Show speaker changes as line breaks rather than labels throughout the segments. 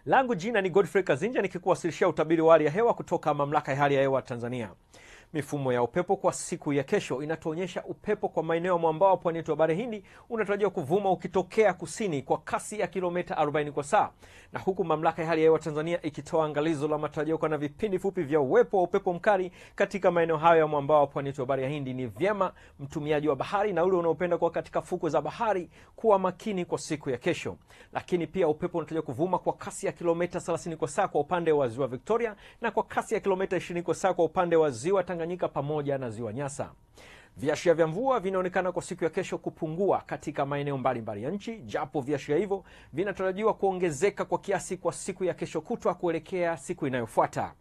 Langu jina ni Godfrey Kazinja nikikuwasilishia utabiri wa hali ya hewa kutoka Mamlaka ya Hali ya Hewa Tanzania. Mifumo ya upepo kwa siku ya kesho inatuonyesha upepo kwa maeneo ya mwambao wa pwani ya Bahari Hindi unatarajiwa kuvuma ukitokea kusini kwa kasi ya kilomita 40 kwa saa. Na huku Mamlaka ya Hali ya Hewa Tanzania ikitoa angalizo la matarajio kwa na vipindi fupi vya uwepo wa upepo mkali katika maeneo hayo ya mwambao wa pwani ya Bahari Hindi, ni vyema mtumiaji wa bahari na ule unaopenda kwa katika fukwe za bahari kuwa makini kwa siku ya kesho. Lakini pia upepo unatarajiwa kuvuma kwa kasi ya kilomita 30 kwa saa kwa upande wa ziwa Victoria na kwa kasi ya kilomita 20 kwa saa kwa upande wa ziwa Tanganyika pamoja na ziwa Nyasa. Viashiria vya mvua vinaonekana kwa siku ya kesho kupungua katika maeneo mbalimbali ya nchi, japo viashiria hivyo vinatarajiwa kuongezeka kwa kiasi kwa siku ya kesho kutwa kuelekea siku inayofuata.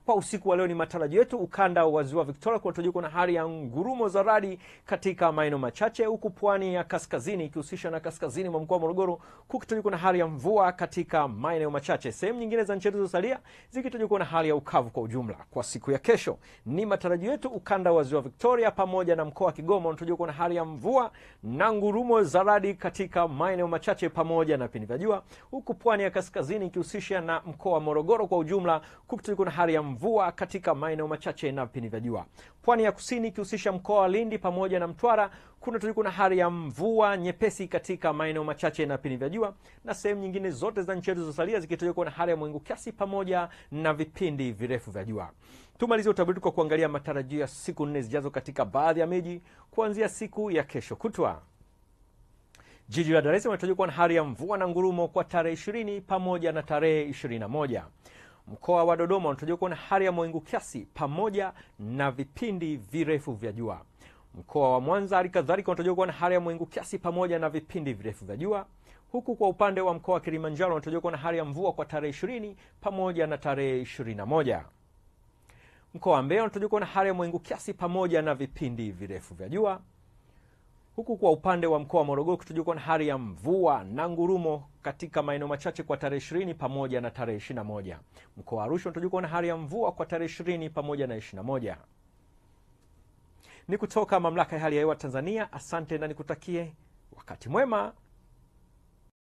Kwa usiku wa leo ni matarajio yetu ukanda wa ziwa Victoria kunatarajiwa kuwa na hali ya ngurumo za radi katika maeneo machache, huku pwani ya kaskazini ikihusisha na kaskazini mwa mkoa wa Morogoro kukitarajiwa kuwa na hali ya mvua katika maeneo machache. Sehemu nyingine za nchi zilizosalia zikitarajiwa kuwa na hali ya ukavu kwa ujumla. Kwa siku ya kesho ni matarajio yetu ukanda wa ziwa Victoria pamoja na mkoa wa Kigoma unatarajiwa kuwa na hali ya mvua na ngurumo za radi katika maeneo machache pamoja na vipindi vya jua, huku pwani ya kaskazini ikihusisha na mkoa wa Morogoro kwa ujumla kukitarajiwa kuwa na hali ya mvua katika maeneo machache na vipindi vya jua. Pwani ya kusini ikihusisha mkoa wa Lindi pamoja na Mtwara kunatarajiwa na hali ya mvua nyepesi katika maeneo machache na vipindi vya jua, na sehemu nyingine zote za nchi zilizosalia zikitarajiwa kuwa na hali ya mawingu kiasi pamoja na vipindi virefu vya jua. Tumalizie utabiri kwa kuangalia matarajio ya siku 4 zijazo katika baadhi ya miji kuanzia siku ya kesho kutwa. Jiji la Dar es Salaam linatarajiwa kuwa na hali ya mvua na ngurumo kwa tarehe 20 pamoja na tarehe 21. Mkoa wa Dodoma unatarajiwa kuwa na hali ya mawingu kiasi pamoja na vipindi virefu vya jua. Mkoa wa Mwanza halikadhalika unatarajiwa kuwa na hali ya mawingu kiasi pamoja na vipindi virefu vya jua. Huku kwa upande wa mkoa wa Kilimanjaro unatarajiwa kuwa na hali ya mvua kwa tarehe 20 pamoja na tarehe 21. Mkoa wa Mbeya unatarajiwa kuwa na hali ya mawingu kiasi pamoja na vipindi virefu vya jua. Huku kwa upande wa mkoa wa Morogoro kutarajiwa kuwa na hali ya mvua na ngurumo katika maeneo machache kwa tarehe 20 pamoja na tarehe 21. Mkoa wa Arusha unatarajiwa kuwa na hali ya mvua kwa tarehe 20 pamoja na 21. Ni kutoka Mamlaka ya Hali ya Hewa Tanzania. Asante na nikutakie wakati mwema.